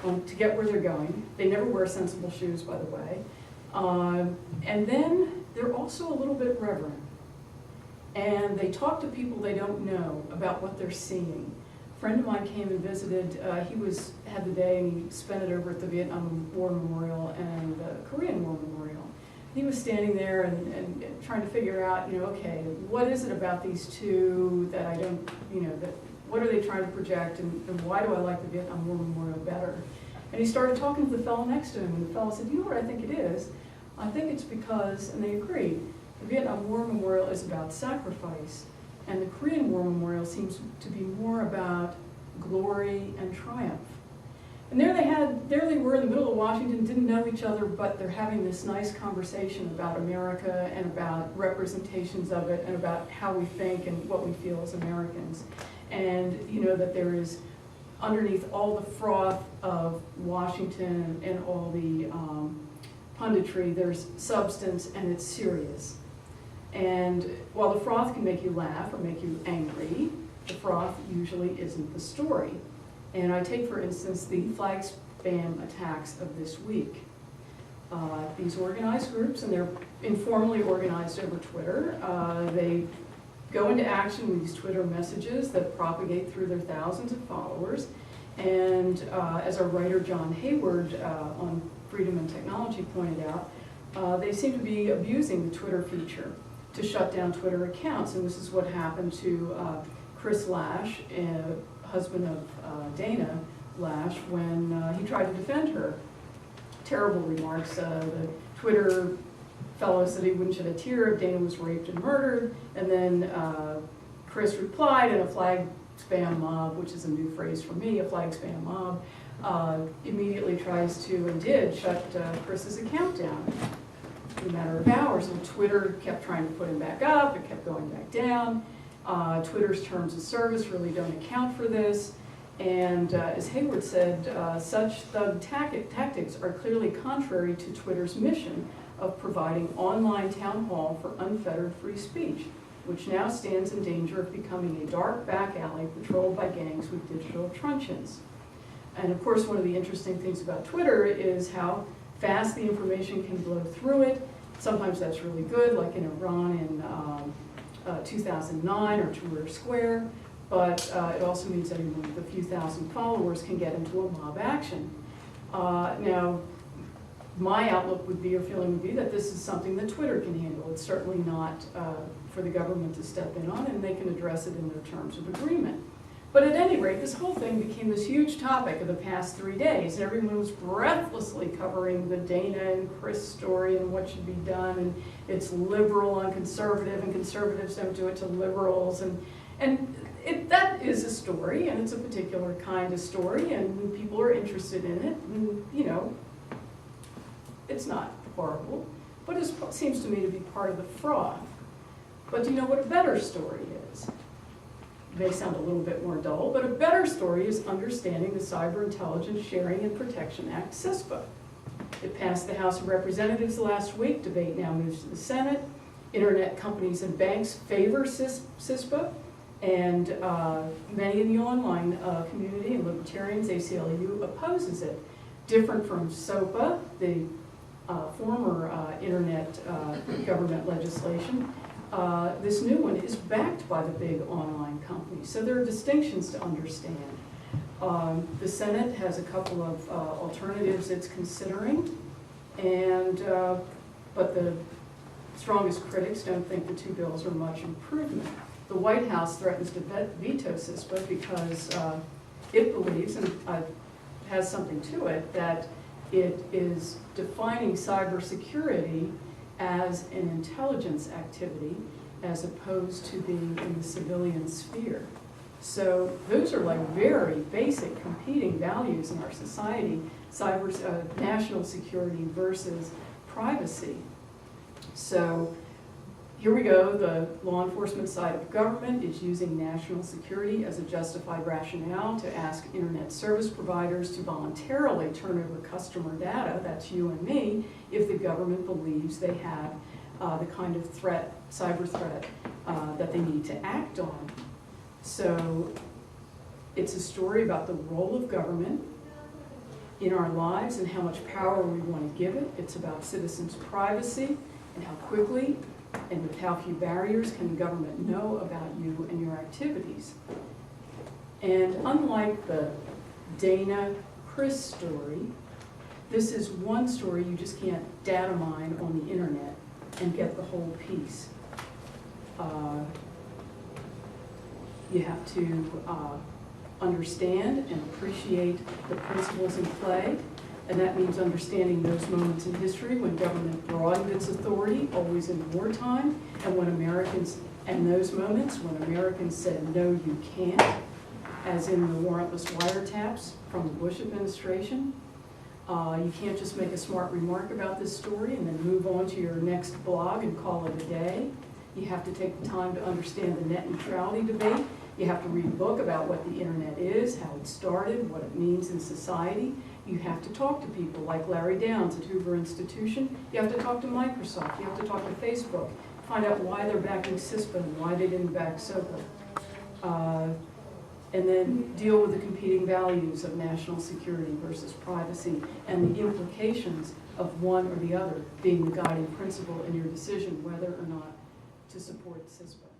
to get where they're going. They never wear sensible shoes, by the way. And then they're also a little bit reverent. And they talk to people they don't know about what they're seeing. A friend of mine came and visited. He had the day and he spent it over at the Vietnam War Memorial and the Korean War Memorial. He was standing there and trying to figure out, okay, what is it about these two that I don't, what are they trying to project, and why do I like the Vietnam War Memorial better? And he started talking to the fellow next to him, and the fellow said, you know what I think it is? I think it's because, and they agreed, the Vietnam War Memorial is about sacrifice, and the Korean War Memorial seems to be more about glory and triumph. And there they were in the middle of Washington, didn't know each other, but they're having this nice conversation about America and about representations of it and about how we think and what we feel as Americans. And that there is, underneath all the froth of Washington and all the punditry, there's substance and it's serious. And while the froth can make you laugh or make you angry, the froth usually isn't the story. And I take, for instance, the flag spam attacks of this week. These organized groups, and they're informally organized over Twitter, they go into action with these Twitter messages that propagate through their thousands of followers. And as our writer John Hayward on Freedom and Technology pointed out, they seem to be abusing the Twitter feature to shut down Twitter accounts. And this is what happened to Chris Lash, husband of Dana Lash, when he tried to defend her. Terrible remarks. The Twitter fellow said he wouldn't shed a tear if Dana was raped and murdered, and then Chris replied, and a flag spam mob, which is a new phrase for me, a flag spam mob, immediately tries to, and did, shut Chris's account down in a matter of hours. And Twitter kept trying to put him back up, it kept going back down. Twitter's terms of service really don't account for this. And as Hayward said, such thug tactics are clearly contrary to Twitter's mission of providing online town hall for unfettered free speech, which now stands in danger of becoming a dark back alley patrolled by gangs with digital truncheons. And of course, one of the interesting things about Twitter is how fast the information can blow through it. Sometimes that's really good, like in Iran in 2009 or Tahrir Square, but it also means that anyone with a few thousand followers can get into a mob action. Now, my outlook would be, or feeling would be, that this is something that Twitter can handle. It's certainly not for the government to step in on, and they can address it in their terms of agreement. But at any rate, this whole thing became this huge topic of the past 3 days. Everyone was breathlessly covering the Dana and Chris story and what should be done, and it's liberal on conservative, and conservatives don't do it to liberals. And that is a story, and it's a particular kind of story, and people are interested in it, and it's not horrible, but it seems to me to be part of the froth. But do you know what a better story is? It may sound a little bit more dull, but a better story is understanding the Cyber Intelligence Sharing and Protection Act, CISPA. It passed the House of Representatives last week. Debate now moves to the Senate. Internet companies and banks favor CISPA, and many in the online community and libertarians, ACLU, opposes it. Different from SOPA, the former internet government legislation, this new one is backed by the big online companies. So there are distinctions to understand. The Senate has a couple of alternatives it's considering, and but the strongest critics don't think the two bills are much improvement. The White House threatens to veto CISPA because it believes, and has something to it, that it is defining cybersecurity as an intelligence activity as opposed to being in the civilian sphere. So those are like very basic competing values in our society, national security versus privacy. So here we go, the law enforcement side of government is using national security as a justified rationale to ask internet service providers to voluntarily turn over customer data, that's you and me, if the government believes they have the kind of threat, cyber threat, that they need to act on. So it's a story about the role of government in our lives and how much power we want to give it. It's about citizens' privacy and how quickly and with how few barriers can the government know about you and your activities. And unlike the Dana Chris story, this is one story you just can't data mine on the internet and get the whole piece. You have to understand and appreciate the principles in play, and that means understanding those moments in history when government broadened its authority, always in wartime, and when Americans, and those moments when Americans said, no, you can't, as in the warrantless wiretaps from the Bush administration. You can't just make a smart remark about this story and then move on to your next blog and call it a day. You have to take the time to understand the net neutrality debate. You have to read a book about what the internet is, how it started, what it means in society. You have to talk to people like Larry Downs at Hoover Institution. You have to talk to Microsoft. You have to talk to Facebook. Find out why they're backing CISPA and why they didn't back SOPA. And then deal with the competing values of national security versus privacy and the implications of one or the other being the guiding principle in your decision whether or not to support CISPA.